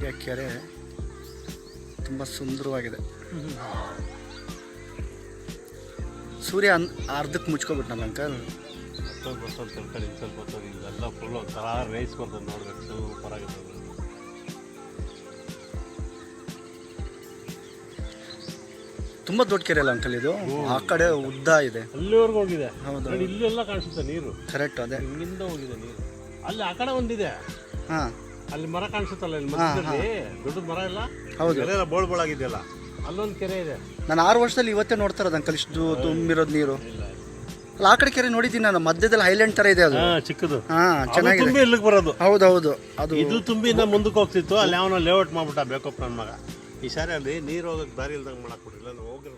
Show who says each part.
Speaker 1: ಒಳ್ಳೆ ಕೆರೆ, ತುಂಬ ಸುಂದರವಾಗಿದೆ. ಸೂರ್ಯ ಅರ್ಧಕ್ಕೆ ಮುಚ್ಕೊಬಿಟ್ನಲ್ಲ ಅಂಕಲ್.
Speaker 2: ಸ್ವಲ್ಪ ಇಲ್ಲೆಲ್ಲ ಫುಲ್ ಒಂಥರ ರೈಸ್ ಬರ್ತದೆ ನೋಡ್ಬೇಕು, ಸೂಪರ್ ಆಗಿರ್ತದೆ.
Speaker 1: ತುಂಬ ದೊಡ್ಡ ಕೆರೆ ಅಲ್ಲ ಅಂಕಲ್ ಇದು, ಆ ಕಡೆ ಉದ್ದ ಇದೆ,
Speaker 2: ಅಲ್ಲಿವರೆಗೂ ಹೋಗಿದೆ.
Speaker 1: ಹೌದು,
Speaker 2: ಇಲ್ಲೆಲ್ಲ ಕಾಣಿಸುತ್ತೆ ನೀರು,
Speaker 1: ಕರೆಕ್ಟ್. ಅದೇ
Speaker 2: ಹಿಂಗಿಂದ ಹೋಗಿದೆ ನೀರು. ಅಲ್ಲಿ ಆ ಕಡೆ ಒಂದಿದೆ,
Speaker 1: ಹಾಂ
Speaker 2: ಅಲ್ಲಿ ಮರ ಕಾಣಿಸುತ್ತಲ್ಲ, ಇಲ್ಲಿ ಮಧ್ಯದಲ್ಲಿ ದೊಡ್ಡ ಮರ ಇಲ್ಲ,
Speaker 1: ಹೌದು,
Speaker 2: ಕೆರೆ ಬೋಳ್ಬೋಳಾಗಿದೆಯಲ್ಲ, ಅಲ್ಲೊಂದು ಕೆರೆ ಇದೆ.
Speaker 1: ನಾನು 6 ವರ್ಷದಲ್ಲಿ ಇವತ್ತೇ ನೋಡ್ತಾ ಇರೋದು ಅಂಕಲ್, ಇಷ್ಟು ತುಂಬಿರೋದು ನೀರು. ಅಲ್ಲ ಆ ಕಡೆ ಕೆರೆ ನೋಡಿದ್ದೀನಿ ನಾನು, ಮಧ್ಯದಲ್ಲಿ ಹೈಲ್ಯಾಂಡ್ ಥರ ಇದೆ ಅದು,
Speaker 2: ಚಿಕ್ಕದು.
Speaker 1: ಹಾಂ, ಚೆನ್ನಾಗಿದೆ.
Speaker 2: ತುಂಬಿ ಇಲ್ಲಿಗೆ ಬರೋದು.
Speaker 1: ಹೌದೌದು, ಅದು
Speaker 2: ಇದು ತುಂಬಿಯಿಂದ ಮುಂದಕ್ಕೆ ಹೋಗ್ತಿತ್ತು. ಅಲ್ಲಿ ಅವನ ಲೇಔಟ್ ಮಾಡ್ಬಿಟ್ಟ ಬೇಕಪ್ಪ ನನ್ನ ಮಗ. ಈ ಸಾರಿ ಅಲ್ಲಿ ನೀರು ಹೋಗೋಕೆ ದಾರಿ ಇಲ್ದಂಗೆ ಮಾಡಕ್ಕೆ ಕೊಟ್ಟಿಲ್ಲ, ಹೋಗಿರೋ